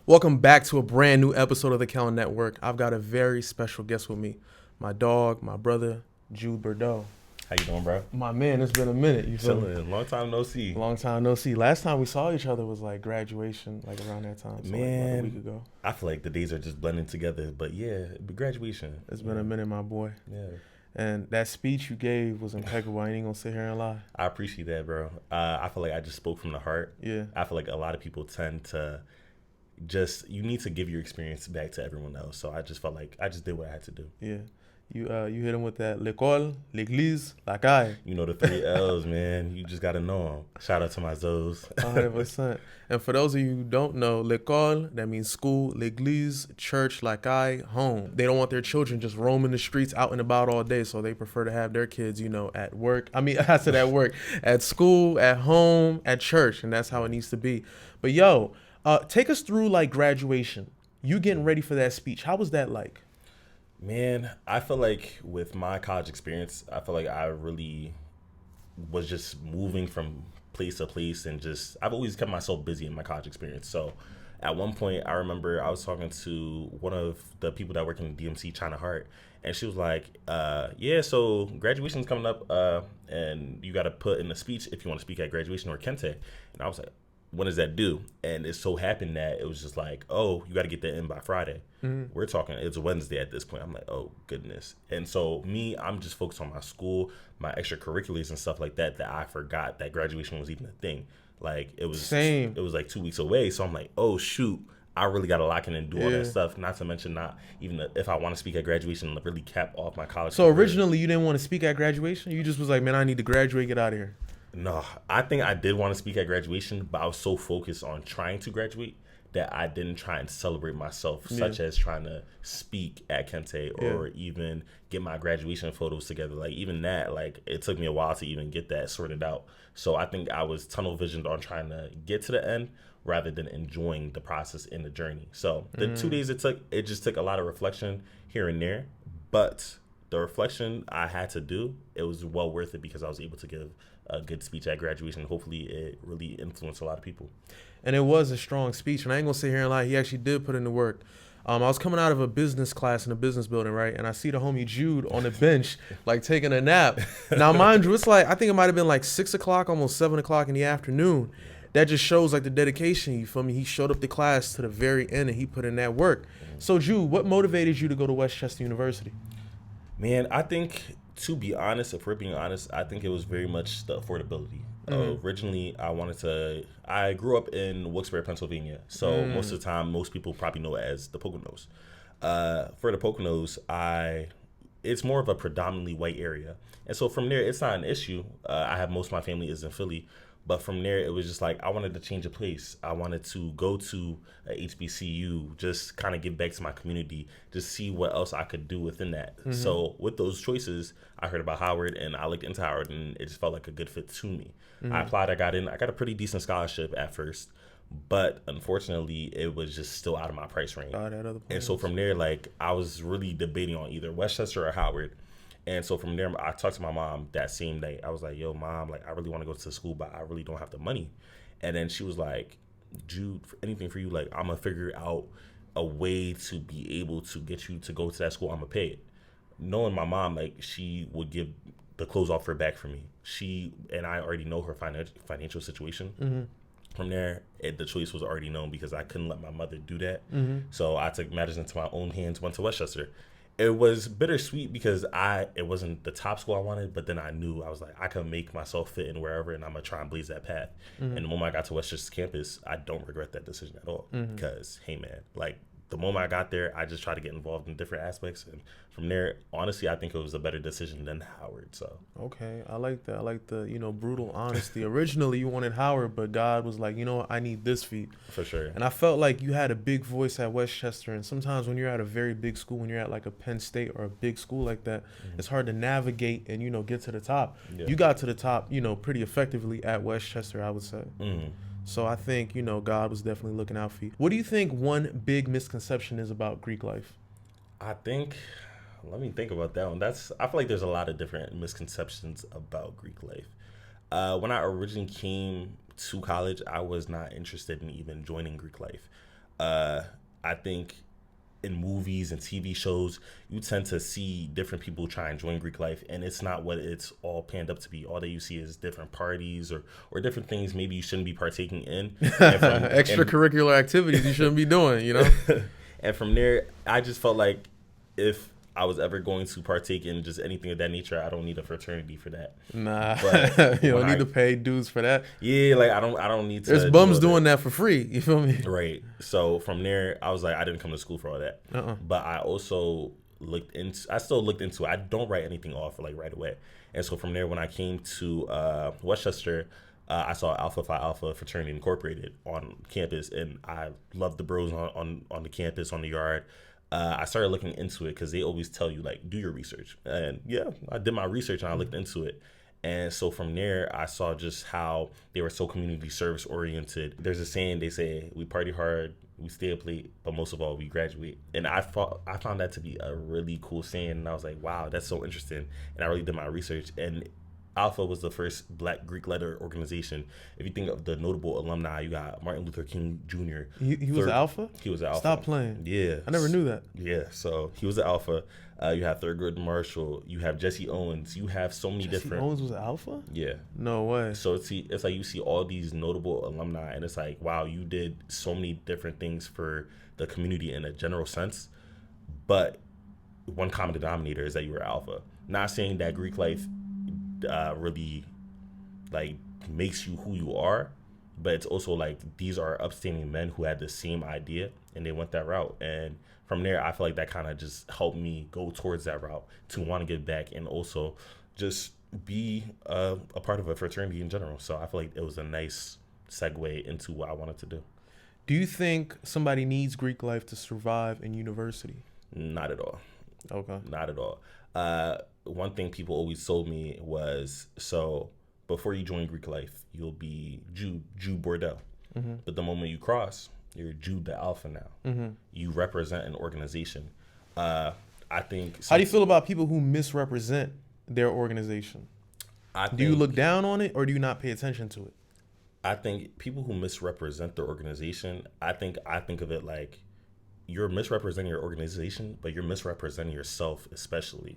Welcome back to a brand new episode of the Kell Network. I've got a very special guest with me. My dog, my brother, Jude. How you doing, bro? My man, it's been a minute. You feel me? Chilling. Long time no see. Long time no see. Last time we saw each other was like graduation, like around that time. So Man, like a week ago. I feel like the days are just blending together. But yeah, graduation. It's been a minute, my boy. Yeah. And that speech you gave was impeccable. I ain't gonna sit here and lie. I appreciate that, bro. I feel like I just spoke from the heart. Yeah. I feel like a lot of people tend to you need to give your experience back to everyone else. So I just felt like I just did what I had to do. Yeah. You hit him with that l'école, l'église, la caille. You know the 3 L's, man. You just got to know them. Shout out to my Zoes. 100%. And for those of you who don't know, l'école, that means school, l'église, church, la caille, home. They don't want their children just roaming the streets out and about all day, so they prefer to have their kids, at work. I said at work, at school, at home, at church, and that's how it needs to be. But take us through like graduation. You getting ready for that speech. How was that like? Man, I feel like with my college experience, I feel like I really was just moving from place to place and I've always kept myself busy in my college experience. So at one point, I remember I was talking to one of the people that work in DMC, China Heart, and she was like, so graduation's coming up and you got to put in a speech if you want to speak at graduation or Kente. And I was like, when does that due? And it so happened that it was just like, oh, you got to get that in by Friday. Mm-hmm. We're talking, it's Wednesday at this point. I'm like, oh, goodness. And so I'm just focused on my school, my extracurriculars and stuff like that I forgot that graduation was even a thing. Like, it was Same. It was like 2 weeks away. So I'm like, oh, shoot, I really got to lock in and do all that stuff. Not to mention not even if I want to speak at graduation, really cap off my college. So originally you didn't want to speak at graduation? You just was like, man, I need to graduate, get out of here. No, I think I did want to speak at graduation, but I was so focused on trying to graduate that I didn't try and celebrate myself, such as trying to speak at Kente or even get my graduation photos together. Like, even that, like, it took me a while to even get that sorted out. So I think I was tunnel visioned on trying to get to the end rather than enjoying the process in the journey. So the 2 days it just took a lot of reflection here and there, but the reflection I had to do, it was well worth it because I was able to give a good speech at graduation. Hopefully it really influenced a lot of people. And it was a strong speech, and I ain't gonna sit here and lie, he actually did put in the work. I was coming out of a business class in a business building, right? And I see the homie Jude on the bench, like taking a nap. Now, mind you, it's like, I think it might have been like 6 o'clock, almost 7 o'clock in the afternoon. That just shows like the dedication, you feel me? He showed up to class to the very end and he put in that work. So Jude, what motivated you to go to Westchester University? Man, I think, to be honest, if we're being honest, I think it was very much the affordability. Originally, I grew up in Wilkes-Barre, Pennsylvania. So most of the time, most people probably know it as the Poconos. For the Poconos, it's more of a predominantly white area. And so from there, it's not an issue. I have most of my family is in Philly. But from there, it was just like I wanted to change a place. I wanted to go to a HBCU, just kind of give back to my community, just see what else I could do within that. Mm-hmm. So with those choices, I heard about Howard and I looked into Howard and it just felt like a good fit to me. Mm-hmm. I applied, I got in. I got a pretty decent scholarship at first, but unfortunately, it was just still out of my price range. And so from there, like I was really debating on either Westchester or Howard. And so from there, I talked to my mom that same day. I was like, yo, Mom, like, I really want to go to school, but I really don't have the money. And then she was like, Jude, anything for you, like, I'm going to figure out a way to be able to get you to go to that school. I'm going to pay it. Knowing my mom, like, she would give the clothes off her back for me. She and I already know her financial situation. Mm-hmm. From there, the choice was already known because I couldn't let my mother do that. Mm-hmm. So I took matters into my own hands, went to Westchester. It was bittersweet because it wasn't the top school I wanted, but then I knew I was like, I can make myself fit in wherever, and I'm going to try and blaze that path. Mm-hmm. And the moment I got to Westchester's campus, I don't regret that decision at all because, hey, man, like, the moment I got there, I just tried to get involved in different aspects. And from there, honestly, I think it was a better decision than Howard. So okay, I like that. I like the, brutal honesty. Originally, you wanted Howard, but God was like, I need this feat. For sure. And I felt like you had a big voice at Westchester. And sometimes when you're at a very big school, when you're at like a Penn State or a big school like that, it's hard to navigate and, get to the top. Yeah. You got to the top, pretty effectively at Westchester, I would say. Mm-hmm. So I think, God was definitely looking out for you. What do you think one big misconception is about Greek life? Let me think about that one. I feel like there's a lot of different misconceptions about Greek life. When I originally came to college, I was not interested in even joining Greek life. I think in movies and TV shows, you tend to see different people try and join Greek life, and it's not what it's all panned up to be. All that you see is different parties or different things maybe you shouldn't be partaking in. Extracurricular activities you shouldn't be doing, you know? And from there, I just felt like if I was ever going to partake in just anything of that nature, I don't need a fraternity for that. Nah, But you don't need to pay dues for that. Yeah, like I don't need to. There's bums doing that for free. You feel me? Right. So from there, I was like, I didn't come to school for all that. But I also still looked into it. I don't write anything off like right away. And so from there, when I came to Westchester, I saw Alpha Phi Alpha Fraternity Incorporated on campus, and I loved the bros on the campus, on the yard. I started looking into it because they always tell you, like, do your research. And yeah, I did my research and I looked into it. And so from there, I saw just how they were so community service oriented. There's a saying, they say, we party hard, we stay up late, but most of all, we graduate. And I found that to be a really cool saying. And I was like, wow, that's so interesting. And I really did my research. And Alpha was the first Black Greek letter organization. If you think of the notable alumni, you got Martin Luther King Jr. He was Alpha? He was Alpha. Stop playing. Yeah. I never knew that. Yeah, so he was the Alpha. You have Thurgood Marshall. You have Jesse Owens. You have so many different. Owens was Alpha? Yeah. No way. So it's like you see all these notable alumni, and it's like, wow, you did so many different things for the community in a general sense, but one common denominator is that you were Alpha. Not saying that Greek life really like makes you who you are, but it's also like these are upstanding men who had the same idea and they went that route. And from there, I feel like that kind of just helped me go towards that route to want to give back and also just be a part of a fraternity in general. So I feel like it was a nice segue into what I wanted to do. Do you think somebody needs Greek life to survive in university? Not at all. Okay. Not at all. One thing people always told me was, so before you join Greek life, you'll be Jude Bordeaux. Mm-hmm. But the moment you cross, you're Jude the Alpha now. Mm-hmm. You represent an organization. I think. How do you feel about people who misrepresent their organization? Do you look down on it or do you not pay attention to it? I think people who misrepresent their organization, I think of it like you're misrepresenting your organization, but you're misrepresenting yourself especially.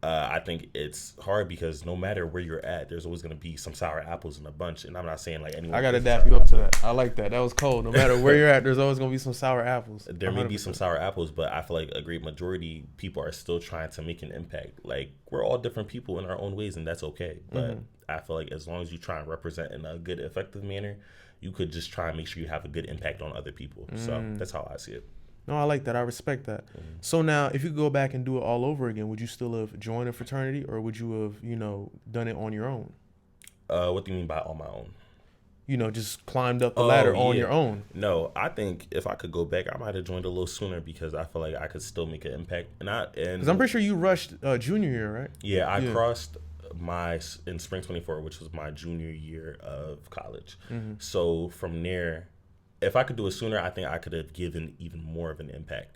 I think it's hard because no matter where you're at, there's always going to be some sour apples in a bunch. And I'm not saying like anyone. I got to dap you up to that. I like that. That was cold. No matter where you're at, there's always going to be some sour apples. There 100%. May be some sour apples, but I feel like a great majority people are still trying to make an impact. Like we're all different people in our own ways, and that's okay. But I feel like as long as you try and represent in a good, effective manner, you could just try and make sure you have a good impact on other people. So that's how I see it. No, I like that. I respect that. So now, if you could go back and do it all over again, would you still have joined a fraternity, or would you have, done it on your own? What do you mean by on my own? Just climbed up the ladder on your own. No, I think if I could go back, I might have joined a little sooner because I feel like I could still make an impact. Because I'm pretty sure you rushed junior year, right? Yeah, I crossed in spring 24, which was my junior year of college. So from there, if I could do it sooner, I think I could have given even more of an impact.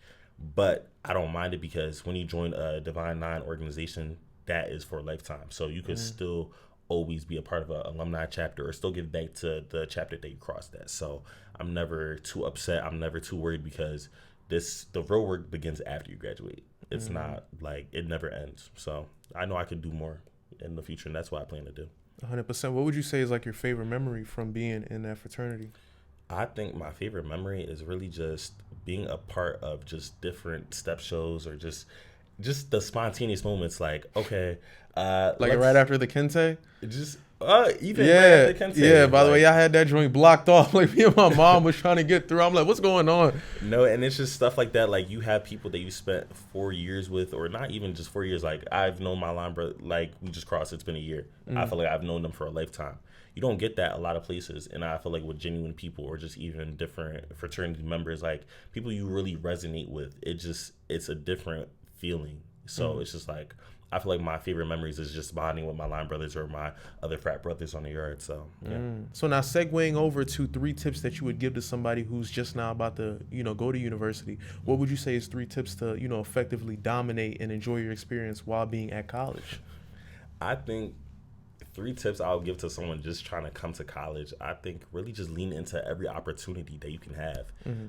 But I don't mind it because when you join a Divine Nine organization, that is for a lifetime. So you could still always be a part of an alumni chapter or still give back to the chapter that you crossed at. So I'm never too upset. I'm never too worried because the real work begins after you graduate. It's not like it never ends. So I know I could do more in the future, and that's what I plan to do. 100%. What would you say is like your favorite memory from being in that fraternity? I think my favorite memory is really just being a part of just different step shows or just the spontaneous moments. Like, okay, like right after the Kente, just even right after the Kente. Yeah. By the way, I had that joint blocked off. Like me and my mom was trying to get through. I'm like, what's going on? No, and it's just stuff like that. Like you have people that you spent 4 years with, or not even just 4 years. Like I've known my line brother. Like we just crossed. It's been a year. I feel like I've known them for a lifetime. You don't get that a lot of places, and I feel like with genuine people or just even different fraternity members, like people you really resonate with, it's a different feeling. So it's just like I feel like my favorite memories is just bonding with my line brothers or my other frat brothers on the yard. So yeah. So now segueing over to 3 tips that you would give to somebody who's just now about to go to university. What would you say is 3 tips to effectively dominate and enjoy your experience while being at college? I think 3 tips I'll give to someone just trying to come to college. I think really just lean into every opportunity that you can have,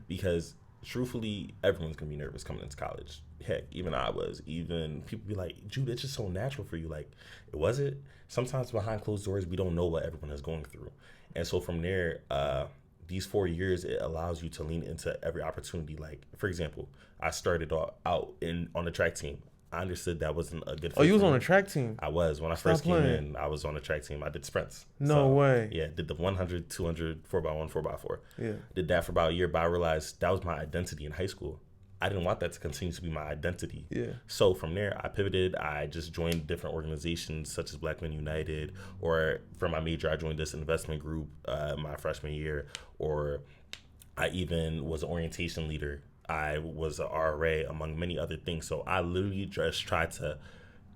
because truthfully, everyone's gonna be nervous coming into college. Heck, even I was. Even people be like, Jude, it's just so natural for you. Like, it was it. Sometimes behind closed doors, we don't know what everyone is going through, and so from there, these 4 years, it allows you to lean into every opportunity. Like, for example, I started out on the track team. I understood that wasn't a good fit. Oh, you was for on me. a track team? I was. When I first came in, I was on the track team. I did sprints. No way. Yeah, did the 100, 200, 4x1, 4x4. Yeah. Did that for about a year, but I realized that was my identity in high school. I didn't want that to continue to be my identity. Yeah. So from there, I pivoted. I just joined different organizations such as Black Men United, or for my major, I joined this investment group my freshman year, or I even was an orientation leader. I was an RA, among many other things. So I literally just tried to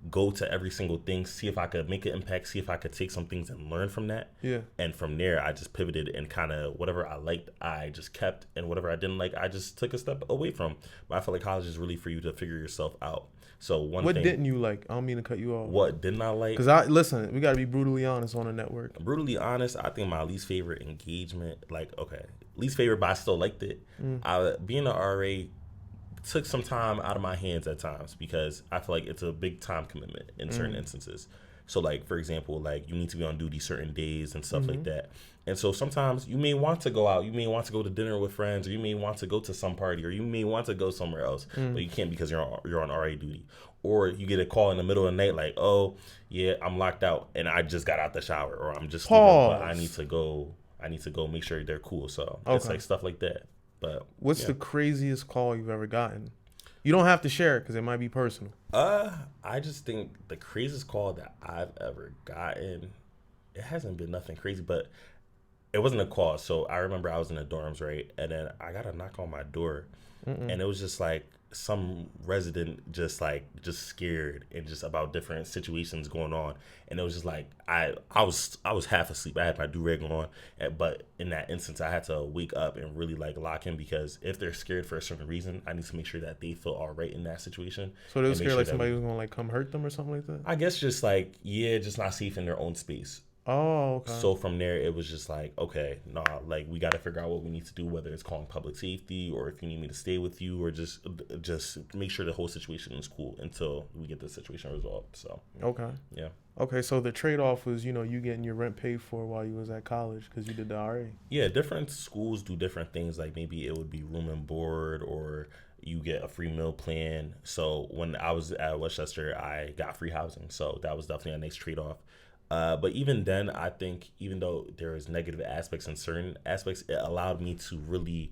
go to every single thing, see if I could make an impact, see if I could take some things and learn from that. Yeah. And from there, I just pivoted and kind of whatever I liked, I just kept, and whatever I didn't like, I just took a step away from. But I feel like college is really for you to figure yourself out. So what didn't you like? I don't mean to cut you off. What didn't I like? Because listen, we got to be brutally honest on the network. Brutally honest, I think my least favorite engagement, least favorite, but I still liked it. Being an RA took some time out of my hands at times, because I feel like it's a big time commitment in certain instances. So, like, for example, like, you need to be on duty certain days and stuff like that. And so sometimes you may want to go out, you may want to go to dinner with friends, or you may want to go to some party, or you may want to go somewhere else, but you can't because you're on RA duty. Or you get a call in the middle of the night like, oh, yeah, I'm locked out and I just got out the shower, or I'm just sleeping, but I need to go make sure they're cool. So it's like stuff like that. But what's the craziest call you've ever gotten? You don't have to share it because it might be personal. I just think the craziest call that I've ever gotten, it hasn't been nothing crazy, but it wasn't a call. So I remember I was in the dorms, right? And then I got a knock on my door, and it was just like some resident just scared and just about different situations going on. And it was just like, I was half asleep. I had my do-rag on, but in that instance, I had to wake up and really like lock in, because if they're scared for a certain reason, I need to make sure that they feel all right in that situation. So they were scared like somebody was gonna like come hurt them or something like that? I guess just like, just not safe in their own space. Oh, okay. So from there, it was just like, okay, like, we got to figure out what we need to do, whether it's calling public safety, or if you need me to stay with you, or just make sure the whole situation is cool until we get the situation resolved. So okay, yeah. Okay, so the trade-off was, you getting your rent paid for while you was at college because you did the RA. Yeah, different schools do different things. Like, maybe it would be room and board, or you get a free meal plan. So when I was at Westchester, I got free housing. So that was definitely a nice trade-off. But even then, I think even though there is negative aspects in certain aspects, it allowed me to really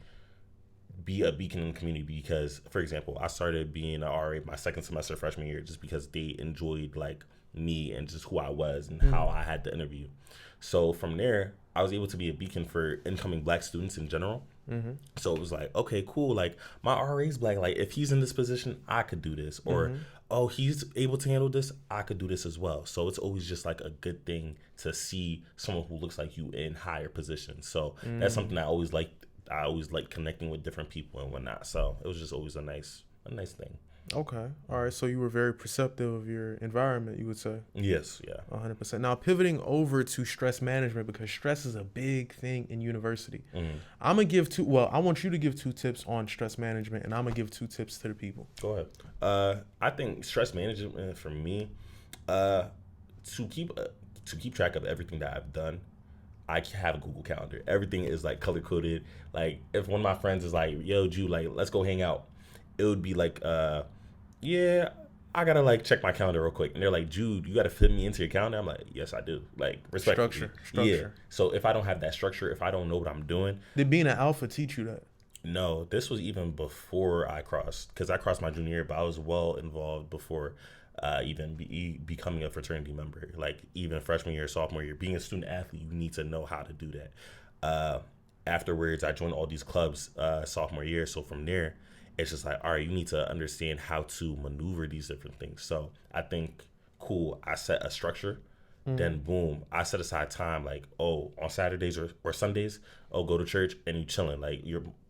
be a beacon in the community, because, for example, I started being an RA my second semester freshman year just because they enjoyed like me and just who I was and how I had the interview. So from there, I was able to be a beacon for incoming Black students in general. So it was like, okay, cool. Like, my RA's Black. Like, if he's in this position, I could do this. Or, oh, he's able to handle this, I could do this as well. So it's always just like a good thing to see someone who looks like you in higher positions. So that's something I always liked. I always like connecting with different people and whatnot. So it was just always a nice thing. Okay. All right. So you were very perceptive of your environment, you would say? Yes. Yeah. 100%. Now, pivoting over to stress management, because stress is a big thing in university. I'm going to give I want you to give 2 tips on stress management, and I'm going to give 2 tips to the people. Go ahead. I think stress management for me, to keep track of everything that I've done, I have a Google Calendar. Everything is like color coded. Like, if one of my friends is like, yo, Jude, like, let's go hang out, it would be like, yeah, I gotta like check my calendar real quick. And they're like, Jude, you gotta fit me into your calendar. I'm like, yes, I do. Like, respectfully. Structure. Yeah. So if I don't have that structure, if I don't know what I'm doing. Did being an alpha teach you that? No, this was even before I crossed, because I crossed my junior year, but I was well involved before even becoming a fraternity member. Like, even freshman year, sophomore year, being a student athlete, you need to know how to do that. Afterwards, I joined all these clubs sophomore year. So from there, it's just like, all right, you need to understand how to maneuver these different things. So I think, cool, I set a structure. Then boom, I set aside time, like, oh, on Saturdays or Sundays, oh, go to church and you chilling. Like,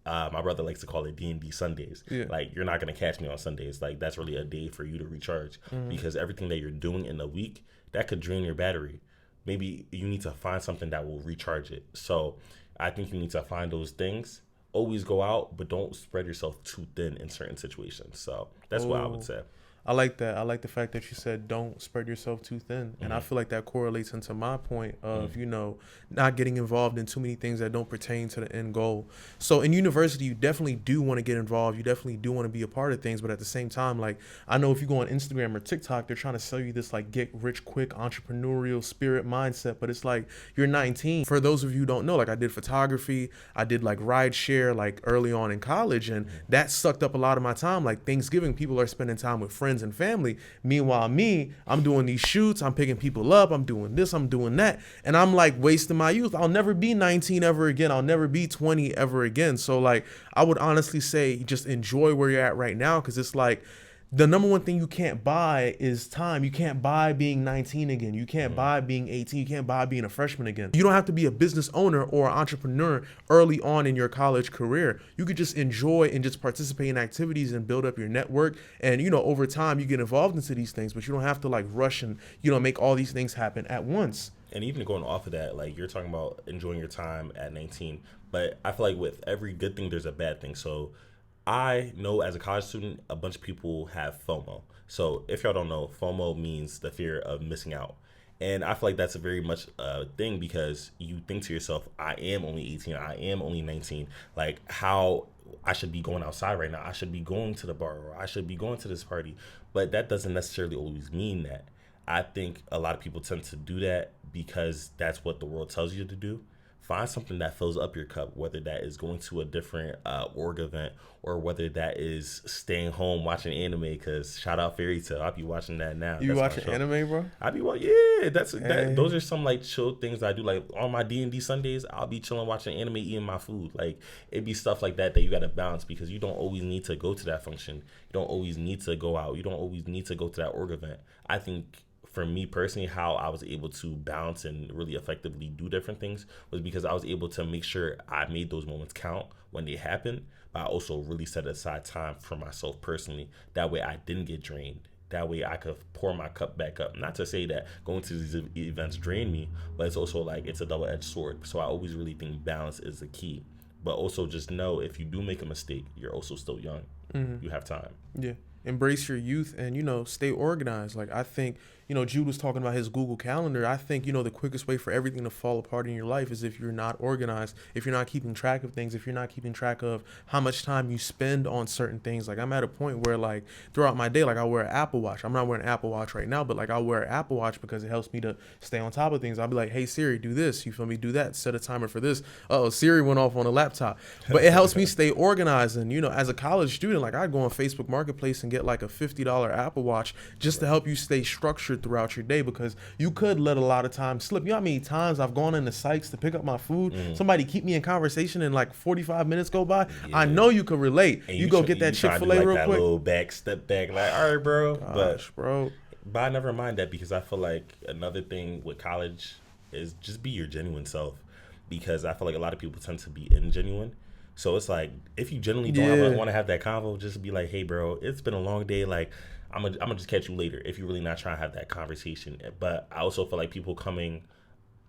my brother likes to call it D&D Sundays. Yeah. Like, you're not going to catch me on Sundays. Like, that's really a day for you to recharge, because everything that you're doing in the week, that could drain your battery. maybe you need to find something that will recharge it. So I think you need to find those things. Always go out, but don't spread yourself too thin in certain situations. So that's what I would say. I like that. I like the fact that you said don't spread yourself too thin. And I feel like that correlates into my point of, not getting involved in too many things that don't pertain to the end goal. So in university, you definitely do want to get involved. You definitely do want to be a part of things. But at the same time, like, I know if you go on Instagram or TikTok, they're trying to sell you this like get rich quick entrepreneurial spirit mindset. But it's like, you're 19. For those of you who don't know, like, I did photography. I did like ride share like early on in college. And that sucked up a lot of my time. Like Thanksgiving, people are spending time with friends and family. Meanwhile, I'm doing these shoots, I'm picking people up, I'm doing this, I'm doing that, and I'm like wasting my youth. I'll never be 19 ever again. I'll never be 20 ever again. So like, I would honestly say just enjoy where you're at right now, because it's like, the number one thing you can't buy is time. You can't buy being 19 again. You can't buy being 18. You can't buy being a freshman again. You don't have to be a business owner or an entrepreneur early on in your college career. You could just enjoy and just participate in activities and build up your network. And, over time you get involved into these things, but you don't have to like rush and, make all these things happen at once. And even going off of that, like you're talking about enjoying your time at 19, but I feel like with every good thing, there's a bad thing. So I know as a college student, a bunch of people have FOMO. So if y'all don't know, FOMO means the fear of missing out. And I feel like that's a very much a thing, because you think to yourself, I am only 18, I am only 19. Like, how I should be going outside right now. I should be going to the bar, or I should be going to this party. But that doesn't necessarily always mean that. I think a lot of people tend to do that because that's what the world tells you to do. Find something that fills up your cup, whether that is going to a different org event, or whether that is staying home watching anime, because shout out Fairy Tail. I'll be watching that now. You watching anime, bro? I be watching, yeah. Those are some like chill things I do. Like on my D&D Sundays, I'll be chilling watching anime, eating my food. Like it'd be stuff like that you got to balance, because you don't always need to go to that function. You don't always need to go out. You don't always need to go to that org event. I think for me personally, how I was able to balance and really effectively do different things was because I was able to make sure I made those moments count when they happen, but I also really set aside time for myself personally. That way I didn't get drained. That way I could pour my cup back up. Not to say that going to these events drain me, but it's also like it's a double-edged sword. So I always really think balance is the key. But also just know, if you do make a mistake, you're also still young. You have time. Yeah. Embrace your youth and, stay organized. Like, I think, Jude was talking about his Google Calendar. I think, the quickest way for everything to fall apart in your life is if you're not organized, if you're not keeping track of things, if you're not keeping track of how much time you spend on certain things. Like, I'm at a point where, like, throughout my day, like, I wear an Apple Watch. I'm not wearing an Apple Watch right now, but, like, I'll wear an Apple Watch because it helps me to stay on top of things. I'll be like, hey, Siri, do this. You feel me? Do that. Set a timer for this. Uh-oh, Siri went off on a laptop. But it helps me stay organized. And, as a college student, like, I'd go on Facebook Marketplace and get, like, a $50 Apple Watch just to help you stay structured throughout your day, because you could let a lot of time slip. You know how many times I've gone into Sykes to pick up my food, somebody keep me in conversation and like 45 minutes go by. Yeah. I know you could relate. And you go get that Chick-fil-A like real that quick. Little step back, like, all right, bro. Gosh, But I never mind that, because I feel like another thing with college is just be your genuine self, because I feel like a lot of people tend to be ingenuine. So it's like, if you genuinely don't want to have that convo, just be like, hey, bro, it's been a long day. Like, I'm gonna just catch you later, if you're really not trying to have that conversation. But I also feel like people coming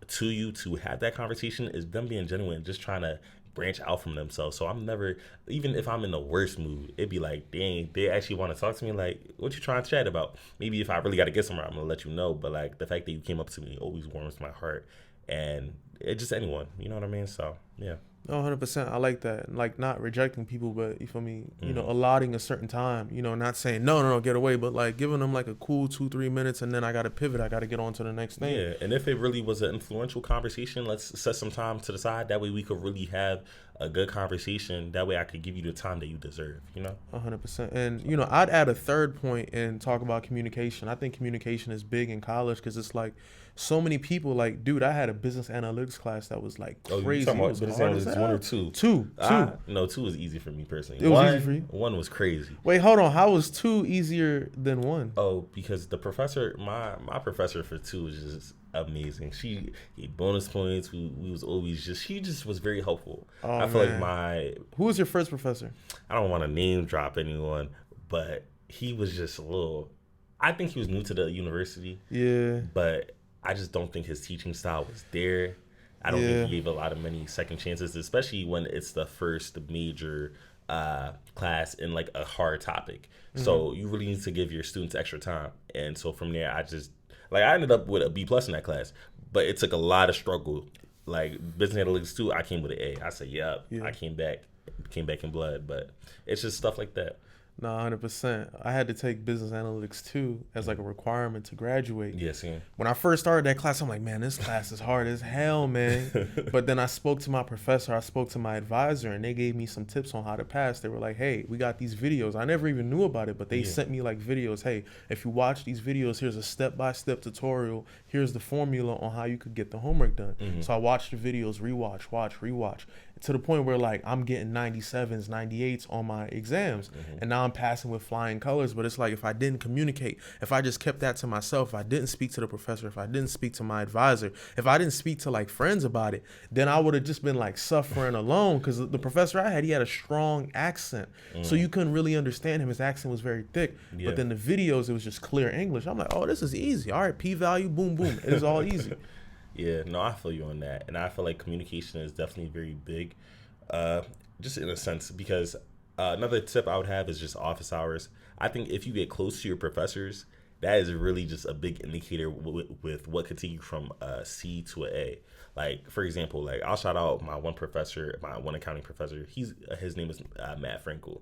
to you to have that conversation is them being genuine, just trying to branch out from themselves. So I'm never, even if I'm in the worst mood, it'd be like, dang, they actually want to talk to me. Like, what you trying to chat about? Maybe if I really got to get somewhere, I'm gonna let you know. But like, the fact that you came up to me always warms my heart, and it just anyone, you know what I mean? So yeah. No, 100%. I like that. Like, not rejecting people, but you feel me, allotting a certain time, not saying, no, get away, but like giving them like a cool 2-3 minutes, and then I got to pivot. I got to get on to the next thing. Yeah. And if it really was an influential conversation, let's set some time to the side. That way we could really have a good conversation. That way I could give you the time that you deserve, 100%. And, I'd add a third point and talk about communication. I think communication is big in college, because it's like so many people, like, dude, I had a business analytics class that was like crazy. Oh, you talking about business analytics 1 or 2? 2. No, 2 was easy for me personally. It was easy for you? 1 was crazy. Wait, hold on. How was 2 easier than 1? Oh, because the professor, my professor for 2 was just amazing. She gave bonus points. We was always she just was very helpful. Oh, I feel like who was your first professor? I don't want to name drop anyone, but he was just a little, I think he was new to the university. Yeah. But I just don't think his teaching style was there. I don't think he gave a lot of many second chances, especially when it's the first major class in like a hard topic. So you really need to give your students extra time. And so from there, I ended up with a B+ in that class, but it took a lot of struggle. Like business analytics 2, I came with an A. I said, I came back in blood, but it's just stuff like that. No, 100%. I had to take business analytics 2 as like a requirement to graduate. Yes, yeah. When I first started that class, I'm like, man, this class is hard as hell, man. But then I spoke to my professor, I spoke to my advisor, and they gave me some tips on how to pass. They were like, hey, we got these videos. I never even knew about it, but they sent me like videos. Hey, if you watch these videos, here's a step-by-step tutorial. Here's the formula on how you could get the homework done. So I watched the videos, rewatch. To the point where like I'm getting 97s, 98s on my exams, and now I'm passing with flying colors. But it's like if I didn't communicate, if I just kept that to myself, if I didn't speak to the professor, if I didn't speak to my advisor, if I didn't speak to like friends about it, then I would have just been like suffering alone. Because the professor I had, he had a strong accent, so you couldn't really understand him. His accent was very thick. But then the videos, it was just clear English. I'm like, oh, this is easy. All right, p-value, boom, boom. It is all easy. Yeah, no, I feel you on that. And I feel like communication is definitely very big, just in a sense, because another tip I would have is just office hours. I think if you get close to your professors, that is really just a big indicator with what could take you from a C to an A. Like, for example, like I'll shout out my one professor, my one accounting professor. His name is Matt Frankel.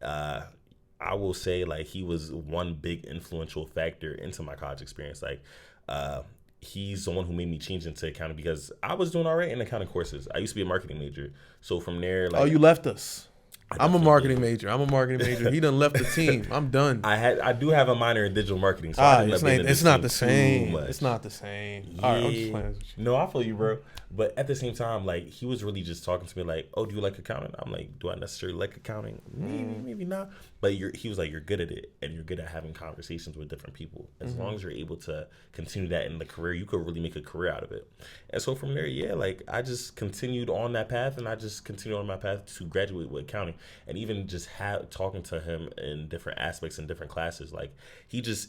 I will say like he was one big influential factor into my college experience. Like, he's the one who made me change into accounting because I was doing all right in accounting courses. I used to be a marketing major. So from there, like, oh, you left us. I'm a marketing major. He done left the team. I'm done. I do have a minor in digital marketing. So it's not the same. It's not the same. Yeah. All right, I'm just playing with you. No, I feel you, bro. But at the same time, like, he was really just talking to me like, oh, do you like accounting? I'm like, do I necessarily like accounting? Maybe not. But he was like, you're good at it, and you're good at having conversations with different people. As long as you're able to continue that in the career, you could really make a career out of it. And so from there, like, I just continued on that path, and I just continued on my path to graduate with accounting. And even just talking to him in different aspects in different classes, like, he just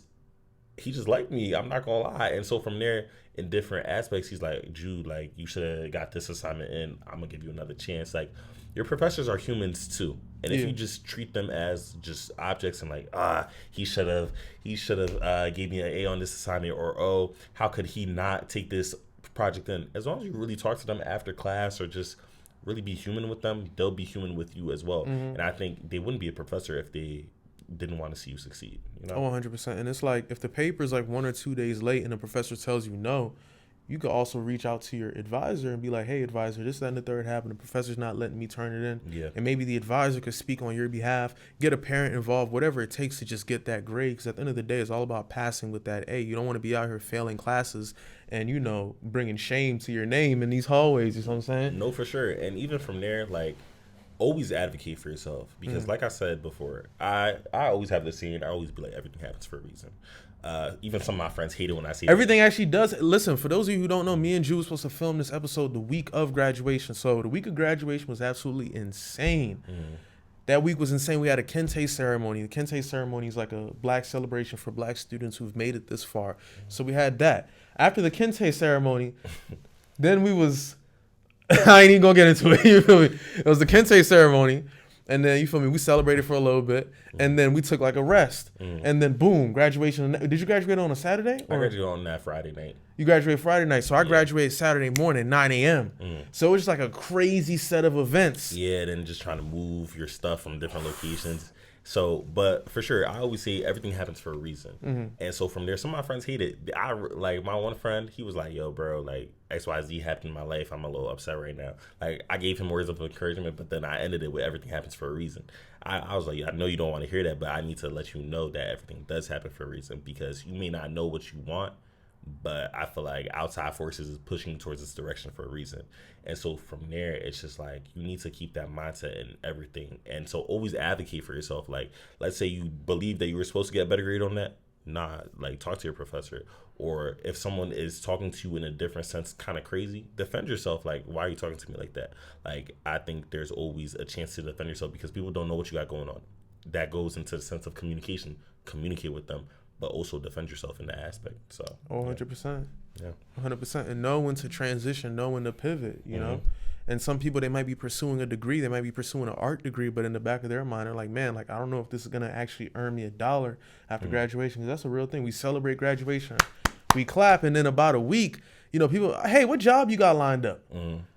liked me. I'm not gonna lie. And so from there, in different aspects, he's like, Jude, like, you should have got this assignment in. I'm gonna give you another chance. Like, your professors are humans too, and if you just treat them as just objects and like, he should have gave me an A on this assignment, or oh, how could he not take this project in? As long as you really talk to them after class or just really be human with them, they'll be human with you as well. And I think they wouldn't be a professor if they didn't want to see you succeed. You know? Oh, 100%. And it's like if the paper's like 1 or 2 days late and the professor tells you no, you could also reach out to your advisor and be like, hey, advisor, this, that, and the third happened. The professor's not letting me turn it in. Yeah. And maybe the advisor could speak on your behalf, get a parent involved, whatever it takes to just get that grade. Because at the end of the day, it's all about passing with that A. You don't want to be out here failing classes and, you know, bringing shame to your name in these hallways. You know what I'm saying? No, for sure. And even from there, like, always advocate for yourself. Because like I said before, I always have this saying, I always be like, everything happens for a reason. Even some of my friends hate it when I say everything actually does. Listen, for those of you who don't know, me and Jude were supposed to film this episode the week of graduation. So the week of graduation was absolutely insane. That week was insane. We had a Kente ceremony. The Kente ceremony is like a black celebration for black students who've made it this far. So we had that. After the Kente ceremony, then we was... I ain't even gonna get into it. You feel me? It was the Kente ceremony. And then, you feel me, we celebrated for a little bit, and then we took like a rest, and then boom, graduation. Did you graduate on a Saturday? I graduated on that Friday night. You graduated Friday night, so I graduated Saturday morning, 9 a.m. So it was just like a crazy set of events. Yeah, then just trying to move your stuff from different locations. So, but for sure, I always say everything happens for a reason. And so from there, some of my friends hate it. Like my one friend, he was like, yo, bro, like XYZ happened in my life. I'm a little upset right now. Like, I gave him words of encouragement, but then I ended it with everything happens for a reason. I was like, I know you don't want to hear that, but I need to let you know that everything does happen for a reason, because you may not know what you want, but I feel like outside forces is pushing towards this direction for a reason. And so from there, it's just like, you need to keep that mindset in everything. And so always advocate for yourself. Like, let's say you believe that you were supposed to get a better grade on that. Nah, like, talk to your professor. Or if someone is talking to you in a different sense, kind of crazy, defend yourself. Like, why are you talking to me like that? Like, I think there's always a chance to defend yourself, because people don't know what you got going on. That goes into the sense of communication. Communicate with them. but also defend yourself in that aspect. So, 100%. Yeah. 100%. And know when to transition, know when to pivot, you know? And some people, they might be pursuing a degree, they might be pursuing an art degree, but in the back of their mind, they're like, man, like, I don't know if this is going to actually earn me $1 after graduation. 'Cause that's a real thing. We celebrate graduation. We clap, and then about a week, you know, people, hey, what job you got lined up?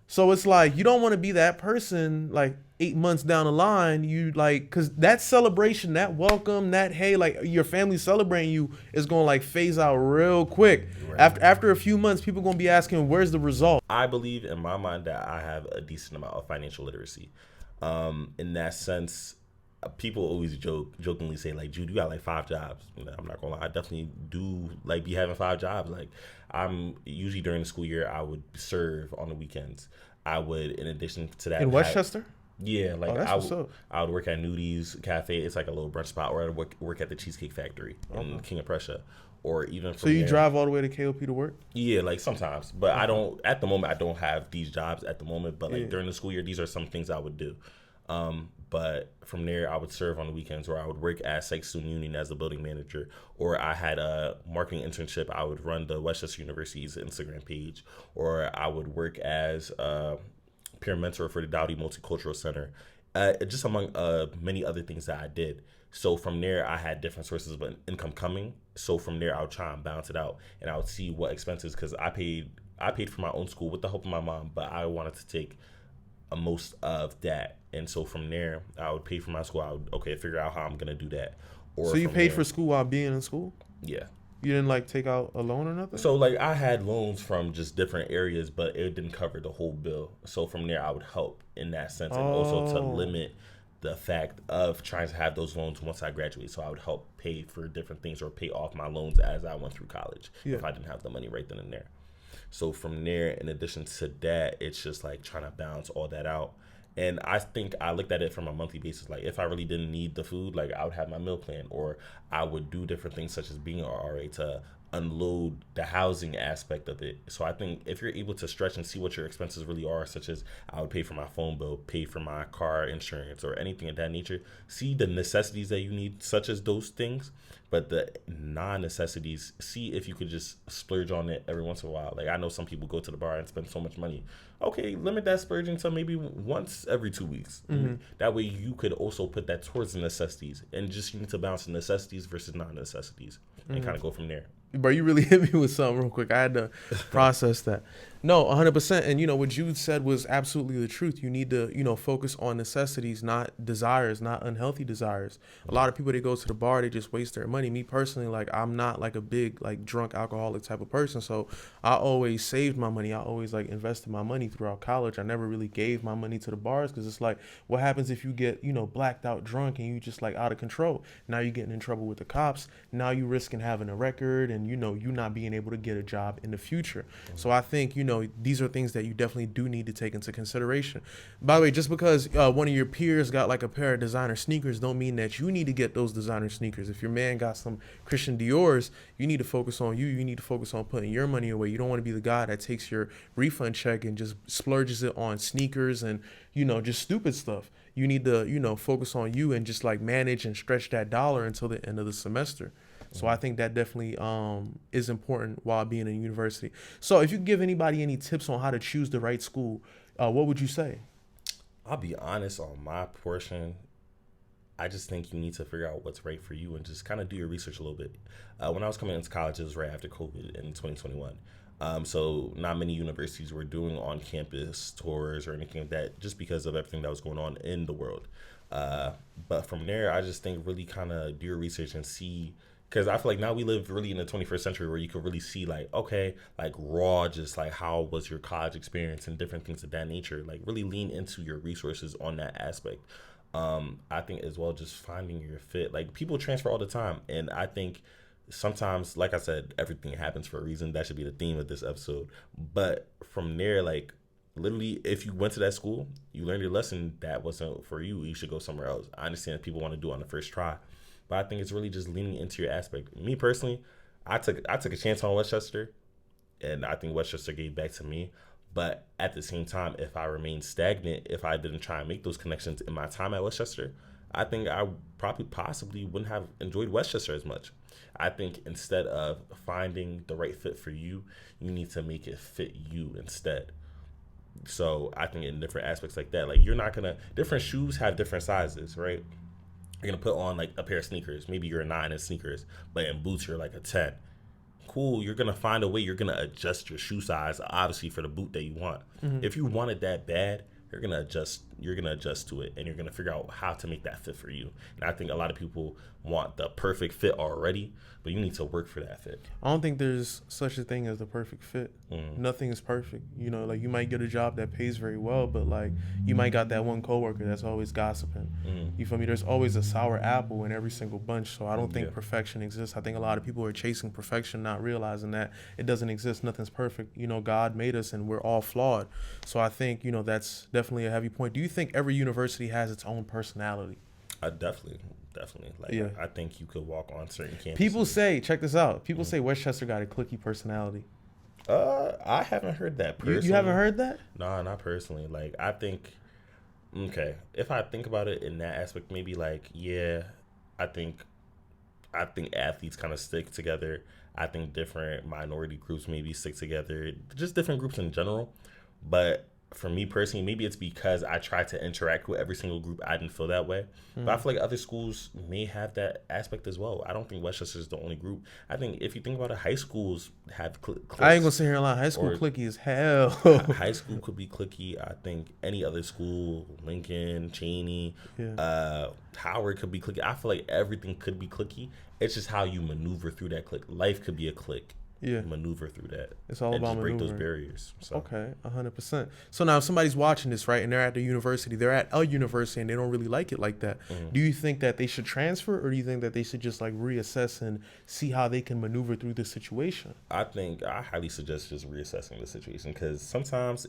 So it's like, you don't want to be that person, like, 8 months down the line, you like, because that celebration, that welcome, that, hey, like, your family celebrating you is going to, like, phase out real quick. Right. After a few months, people going to be asking, where's the result? I believe in my mind that I have a decent amount of financial literacy. In that sense, people always jokingly say, like, Jude, you got like 5 jobs. I'm not gonna lie, I definitely do like be having 5 jobs. Like, I'm usually during the school year, I would serve on the weekends. I would, in addition to that, in Westchester. Yeah, like I would work at Nudi's Cafe. It's like a little brunch spot, or I would work at the Cheesecake Factory in King of Prussia, or even. So you drive all the way to KOP to work? Yeah, like sometimes, but I don't. At the moment, I don't have these jobs at the moment. But like during the school year, these are some things I would do. But from there, I would serve on the weekends, or I would work at Psych Student Union as a building manager, or I had a marketing internship. I would run the Westchester University's Instagram page, or I would work as a peer mentor for the Dowdy Multicultural Center, just among many other things that I did. So from there, I had different sources of income coming. So from there, I would try and balance it out, and I would see what expenses, because I paid for my own school with the help of my mom, but I wanted to take most of that. And so from there, I would pay for my school. I would figure out how I'm gonna do that. Or so you paid for school while being in school? Yeah. You didn't like take out a loan or nothing? So like I had loans from just different areas, but it didn't cover the whole bill. So from there, I would help in that sense, and also to limit the fact of trying to have those loans once I graduate. So I would help pay for different things or pay off my loans as I went through college if I didn't have the money right then and there. So from there, in addition to that, it's just like trying to balance all that out. And I think I looked at it from a monthly basis. Like if I really didn't need the food, like I would have my meal plan, or I would do different things such as being an RA to unload the housing aspect of it. So I think if you're able to stretch and see what your expenses really are, such as I would pay for my phone bill, pay for my car insurance, or anything of that nature, see the necessities that you need, such as those things, but the non-necessities, see if you could just splurge on it every once in a while. Like I know some people go to the bar and spend so much money. Okay, limit that splurging to maybe once every 2 weeks. That way you could also put that towards the necessities, and just you need to balance the necessities versus non-necessities and kind of go from there. Bro, you really hit me with something real quick. I had to process that. No, 100%. And, you know, what Jude said was absolutely the truth. You need to, you know, focus on necessities, not desires, not unhealthy desires. A lot of people, they go to the bar, they just waste their money. Me personally, like, I'm not like a big, like, drunk alcoholic type of person. So I always saved my money. I always, like, invested my money throughout college. I never really gave my money to the bars, because it's like, what happens if you get, you know, blacked out drunk and you just, like, out of control? Now you're getting in trouble with the cops. Now you risking having a record, and, you know, you not being able to get a job in the future. So I think, you know, these are things that you definitely do need to take into consideration. By the way, just because one of your peers got like a pair of designer sneakers don't mean that you need to get those designer sneakers. If your man got some Christian Dior's, you need to focus on you. You need to focus on putting your money away. You don't want to be the guy that takes your refund check and just splurges it on sneakers and, you know, just stupid stuff. You need to, you know, focus on you and just like manage and stretch that dollar until the end of the semester. So I think that definitely is important while being in university. So if you could give anybody any tips on how to choose the right school, what would you say? I'll be honest, on my portion, I just think you need to figure out what's right for you and just kind of do your research a little bit. When I was coming into college, it was right after COVID in 2021. So not many universities were doing on-campus tours or anything like that, just because of everything that was going on in the world. But from there, I just think really kind of do your research and see. Because I feel like now we live really in the 21st century where you could really see like, okay, like raw, just like how was your college experience and different things of that nature. Like really lean into your resources on that aspect. I think as well, just finding your fit. Like people transfer all the time. And I think sometimes, like I said, everything happens for a reason. That should be the theme of this episode. But from there, like literally, if you went to that school, you learned your lesson, that wasn't for you, you should go somewhere else. I understand that people want to do it on the first try. But I think it's really just leaning into your aspect. Me personally, I took a chance on Westchester, and I think Westchester gave back to me. But at the same time, if I remained stagnant, if I didn't try and make those connections in my time at Westchester, I think I probably possibly wouldn't have enjoyed Westchester as much. I think instead of finding the right fit for you, you need to make it fit you instead. So I think in different aspects like that, like you're not gonna different shoes have different sizes, right? You're gonna put on like a pair of sneakers. Maybe you're a 9 in sneakers, but in boots you're like a 10. Cool, you're gonna find a way. You're gonna adjust your shoe size, obviously, for the boot that you want. If you want it that bad, you're gonna adjust. You're gonna adjust to it, and you're gonna figure out how to make that fit for you. And I think a lot of people want the perfect fit already, but you need to work for that fit. I don't think there's such a thing as the perfect fit. Nothing is perfect. You know, like you might get a job that pays very well, but like you might got that one coworker that's always gossiping. You feel me? There's always a sour apple in every single bunch. So I don't think perfection exists. I think a lot of people are chasing perfection, not realizing that it doesn't exist. Nothing's perfect. You know, God made us and we're all flawed. So I think, you know, that's definitely a heavy point. Do you think every university has its own personality? Definitely. Like, I think you could walk on certain campuses. People say, check this out. People say Westchester got a cliquey personality. I haven't heard that personally. You haven't heard that? No, not personally. Like, I think, okay, if I think about it in that aspect, maybe like, yeah, I think athletes kind of stick together. I think different minority groups maybe stick together. Just different groups in general. But for me personally, maybe it's because I try to interact with every single group. I didn't feel that way. But I feel like other schools may have that aspect as well. I don't think Westchester is the only group. I think if you think about it, high schools have cliques. I ain't gonna sit here and lie. High school cliquey as hell. High school could be cliquey. I think any other school, Lincoln, Cheney, Howard could be cliquey. I feel like everything could be cliquey. It's just how you maneuver through that clique. Life could be a clique. Maneuver through that. It's all about break maneuvering. those barriers. So. Okay, 100%. So now if somebody's watching this, right, and they're at a university and they don't really like it like that, do you think that they should transfer, or do you think that they should just like reassess and see how they can maneuver through the situation? I highly suggest just reassessing the situation, because sometimes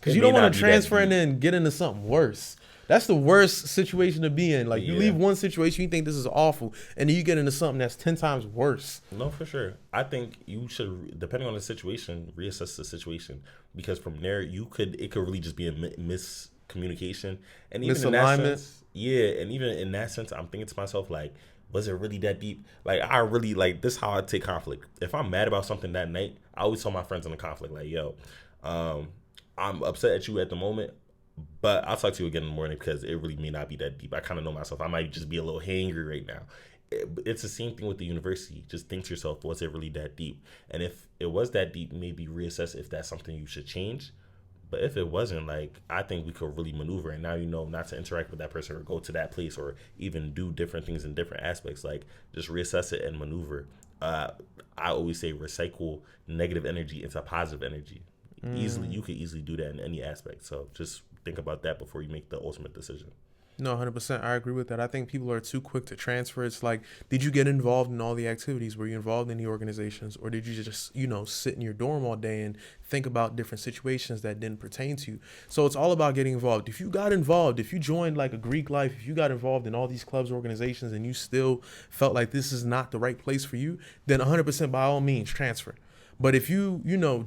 you don't want to transfer and then get into something worse. That's the worst situation to be in. Like, you leave one situation, you think this is awful, and then you get into something that's 10 times worse. No, for sure. I think you should, depending on the situation, reassess the situation, because from there it could really just be a miscommunication, and even in that sense, and even in that sense, I'm thinking to myself, like, was it really that deep? Like, I really, like, this is how I take conflict. If I'm mad about something that night, I always tell my friends in the conflict, like, yo, I'm upset at you at the moment, but I'll talk to you again in the morning, because it really may not be that deep. I kind of know myself. I might just be a little hangry right now. It's the same thing with the university. Just think to yourself, was it really that deep? And if it was that deep, maybe reassess if that's something you should change. But if it wasn't, like, I think we could really maneuver. And now you know not to interact with that person or go to that place or even do different things in different aspects. Like, just reassess it and maneuver. I always say recycle negative energy into positive energy. You could easily do that in any aspect. So just think about that before you make the ultimate decision. No, 100%. I agree with that. I think people are too quick to transfer. It's like, did you get involved in all the activities? Were you involved in the organizations? Or did you just, sit in your dorm all day and think about different situations that didn't pertain to you? So it's all about getting involved. If you got involved, if you joined like a Greek life, if you got involved in all these clubs, organizations, and you still felt like this is not the right place for you, then 100% by all means, transfer. But if you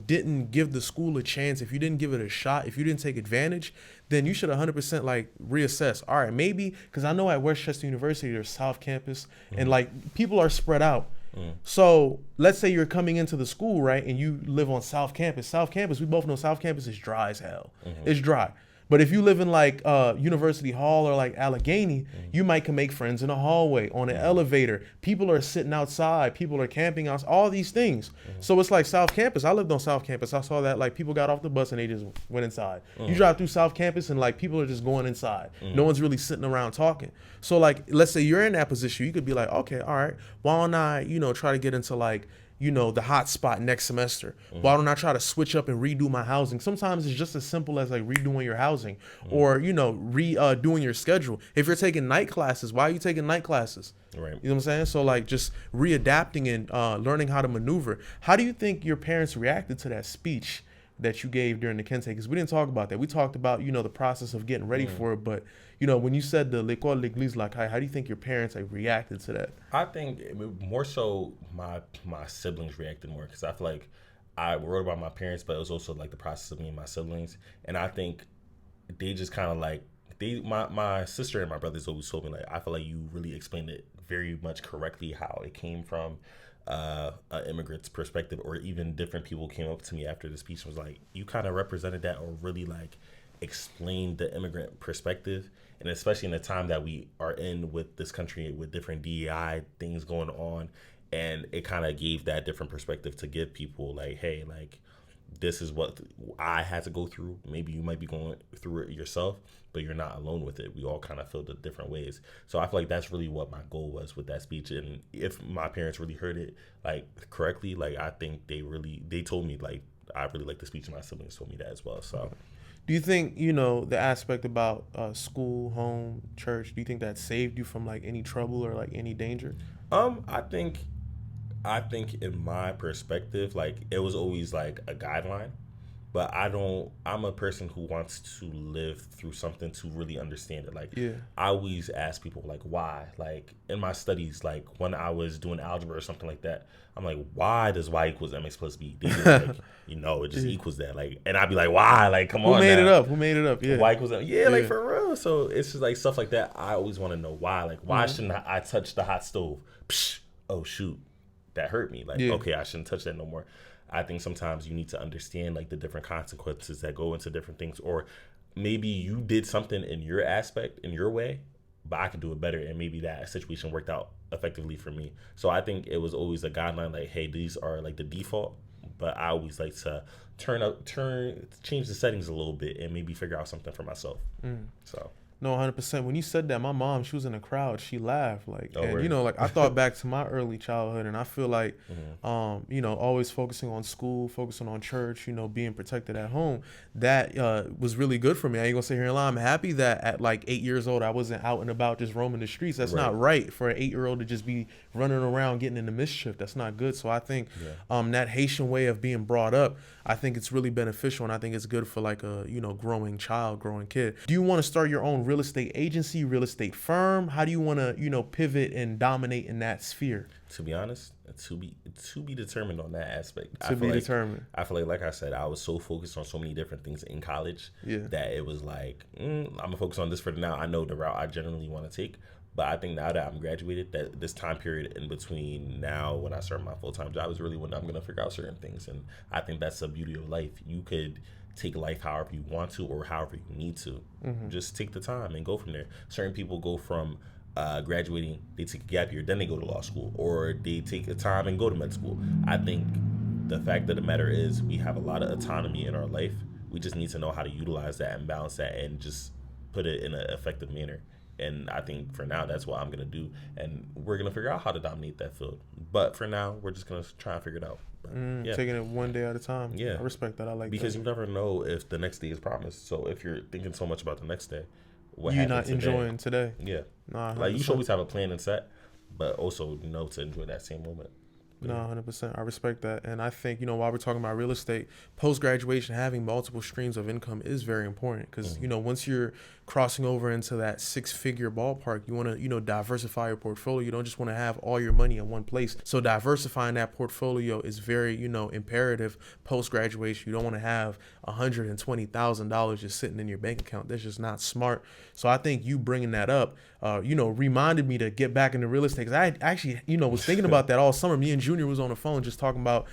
didn't give the school a chance, if you didn't give it a shot, if you didn't take advantage, then you should 100% like reassess. All right, maybe, because I know at Westchester University, there's South Campus, and like people are spread out. So let's say you're coming into the school, right, and you live on South Campus. South Campus, we both know South Campus is dry as hell. It's dry. But if you live in like University Hall or like Allegheny, you might can make friends in a hallway, on an elevator. People are sitting outside. People are camping outside. All these things. So it's like South Campus. I lived on South Campus. I saw that like people got off the bus and they just went inside. You drive through South Campus and like people are just going inside. No one's really sitting around talking. So like, let's say you're in that position. You could be like, okay, all right, why don't I, try to get into like, the hot spot next semester. Why don't I try to switch up and redo my housing? Sometimes it's just as simple as like redoing your housing or, doing your schedule. If you're taking night classes, why are you taking night classes? Right. You know what I'm saying? So like just readapting and learning how to maneuver. How do you think your parents reacted to that speech that you gave during the Kente? Because we didn't talk about that. We talked about, the process of getting ready for it. But, when you said the l'école, l'église, like, how do you think your parents like reacted to that? I think more so my siblings reacted more, because I feel like I wrote about my parents, but it was also like the process of me and my siblings. And I think they just kind of like, my sister and my brothers always told me, like, I feel like you really explained it very much correctly, how it came from an immigrant's perspective, or even different people came up to me after the speech and was like, you kind of represented that, or really like explained the immigrant perspective. And especially in the time that we are in with this country, with different DEI things going on, and it kind of gave that different perspective to give people like, hey, like, this is what I had to go through. Maybe you might be going through it yourself, but you're not alone with it. We all kind of feel it different ways. So I feel like that's really what my goal was with that speech. And if my parents really heard it like correctly, like, I think they told me, like, I really like the speech, and my siblings told me that as well. So Do you think, you know, the aspect about school, home, church, do you think that saved you from like any trouble or like any danger? I think in my perspective, like, it was always like a guideline, but I'm a person who wants to live through something to really understand it. Like, Yeah. I always ask people, like, why? Like, in my studies, like, when I was doing algebra or something like that, I'm like, why does y equals mx plus b? They be like, it just equals that. Like, and I'd be like, why? Like, come on. Who made now. it up? Who made it up? Yeah. Y equals that. Yeah, like, Yeah. for real. So it's just like stuff like that. I always want to know why. Like, why shouldn't I touch the hot stove? Psh, oh shoot, that hurt me. Like, okay, I shouldn't touch that no more. I think sometimes you need to understand, like, the different consequences that go into different things, or maybe you did something in your aspect, in your way, but I could do it better, and maybe that situation worked out effectively for me. So I think it was always a guideline, like, hey, these are like the default, but I always like to change the settings a little bit and maybe figure out something for myself. So. No, 100%. When you said that, my mom, she was in the crowd. She laughed, like, Oh, and really? you know, like, I thought back to my early childhood, and I feel like, you know, always focusing on school, focusing on church, you know, being protected at home. That was really good for me. I ain't gonna sit here and lie. I'm happy that at like 8 years old, I wasn't out and about just roaming the streets. That's not right for an 8-year-old to just be running around getting into mischief. That's not good. So I think that Haitian way of being brought up, I think it's really beneficial, and I think it's good for like a, you know, growing child, growing kid. Do you want to start your own real estate agency, real estate firm? How do you want to, you know, pivot and dominate in that sphere? To be honest, to be determined on that aspect. To be determined. I feel like I said, I was so focused on so many different things in college that it was like, I'm gonna focus on this for now. I know the route I generally want to take, but I think now that I'm graduated, that this time period in between now when I start my full-time job is really when I'm gonna figure out certain things. And I think that's the beauty of life. You could take life however you want to, or however you need to. Just take the time and go from there. Certain people go from graduating, they take a gap year, then they go to law school, or they take the time and go to med school. I think the fact of the matter is we have a lot of autonomy in our life. We just need to know how to utilize that and balance that and just put it in an effective manner. And I think for now, that's what I'm going to do. And we're going to figure out how to dominate that field. But for now, we're just going to try and figure it out. Taking it one day at a time. Yeah. I respect that. I like because that. you never know if the next day is promised. So if you're thinking so much about the next day, what you're happens not enjoying today. Yeah. Nah, like, you should always have a plan and set, but also know to enjoy that same moment. No, 100%. I respect that. And I think, you know, while we're talking about real estate, post-graduation, having multiple streams of income is very important because, you know, once you're crossing over into that 6-figure ballpark, you want to, you know, diversify your portfolio. You don't just want to have all your money in one place. So diversifying that portfolio is very, you know, imperative post-graduation. You don't want to have $120,000 just sitting in your bank account. That's just not smart. So I think you bringing that up, you know, reminded me to get back into real estate. Because I actually, you know, was thinking about that all summer. Me and Junior was on the phone just talking about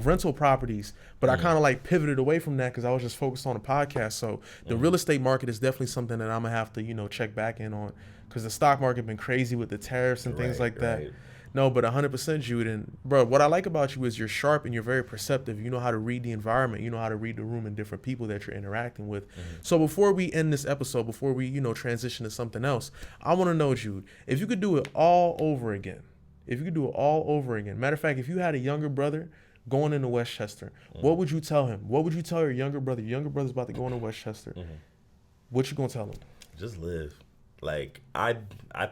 rental properties. But I kind of like pivoted away from that because I was just focused on the podcast. So the real estate market is definitely something that I'm going to have to, you know, check back in on. Because the stock market been crazy with the tariffs and things like that. No, but 100%, Jude. And, bro, what I like about you is you're sharp and you're very perceptive. You know how to read the environment. You know how to read the room and different people that you're interacting with. So before we end this episode, before we, you know, transition to something else, I want to know, Jude, if you could do it all over again, matter of fact, if you had a younger brother going into Westchester, what would you tell him? What would you tell your younger brother? Your younger brother's about to go into Westchester. What you going to tell him? Just live. Like, I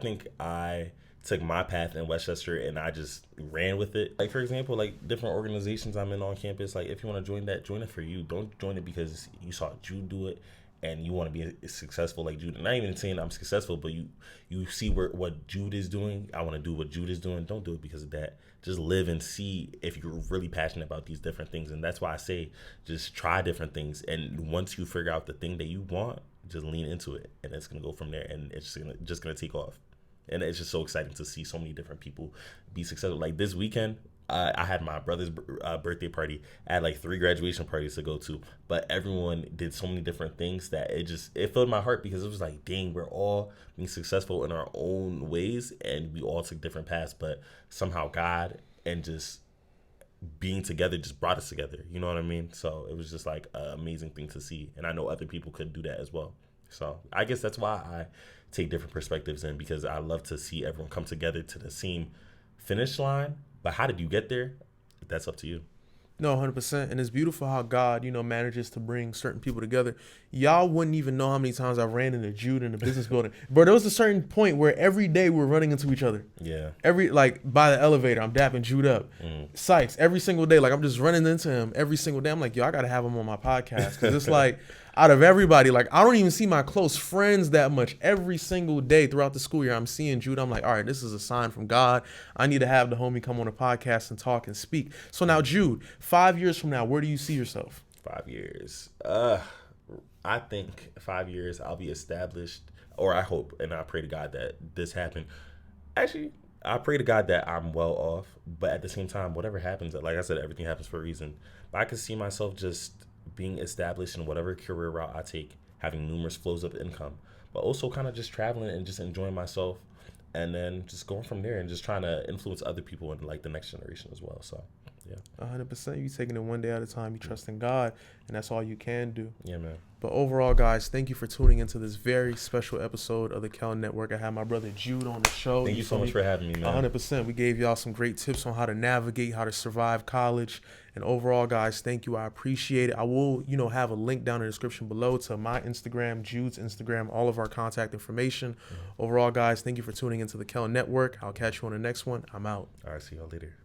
think I took my path in Westchester and I just ran with it. Like, for example, like different organizations I'm in on campus, like if you want to join that, join it for you. Don't join it because you saw Jude do it and you want to be successful like Jude. And not even saying I'm successful, but you see what Jude is doing. I want to do what Jude is doing. Don't do it because of that. Just live and see if you're really passionate about these different things. And that's why I say just try different things. And once you figure out the thing that you want, just lean into it, and it's gonna go from there, and it's just gonna take off. And it's just so exciting to see so many different people be successful. Like this weekend, I had my brother's birthday party. I had like 3 graduation parties to go to, but everyone did so many different things that it filled my heart, because it was like, dang, we're all being successful in our own ways, and we all took different paths, but somehow God and just being together just brought us together. You know what I mean? So it was just like an amazing thing to see, and I know other people could do that as well. So I guess that's why I take different perspectives in, because I love to see everyone come together to the same finish line. But how did you get there? That's up to you. No, 100%. And it's beautiful how God, manages to bring certain people together. Y'all wouldn't even know how many times I ran into Jude in the business building. But there was a certain point where every day we're running into each other. Yeah. By the elevator, I'm dapping Jude up. Sykes, every single day. Like, I'm just running into him every single day. I'm like, yo, I got to have him on my podcast. Because it's like, out of everybody, like, I don't even see my close friends that much. Every single day throughout the school year, I'm seeing Jude. I'm like, all right, this is a sign from God. I need to have the homie come on a podcast and talk and speak. So now, Jude, 5 years from now, where do you see yourself? 5 years. I think 5 years I'll be established, or I hope, and I pray to God that this happened. Actually, I pray to God that I'm well off, but at the same time, whatever happens, like I said, everything happens for a reason. But I can see myself just being established in whatever career route I take, having numerous flows of income, but also kind of just traveling and just enjoying myself, and then just going from there and just trying to influence other people in like the next generation as well. So yeah, 100%. You taking it one day at a time. You trust in God, and that's all you can do. Yeah, man. But overall, guys, thank you for tuning into this very special episode of the Kell Network. I had my brother Jude on the show. Thank you so much for having me, man. 100%. We gave y'all some great tips on how to navigate, how to survive college. And overall, guys, thank you. I appreciate it. I will, have a link down in the description below to my Instagram, Jude's Instagram, all of our contact information. Overall, guys, thank you for tuning into the Kell Network. I'll catch you on the next one. I'm out. All right, see y'all later.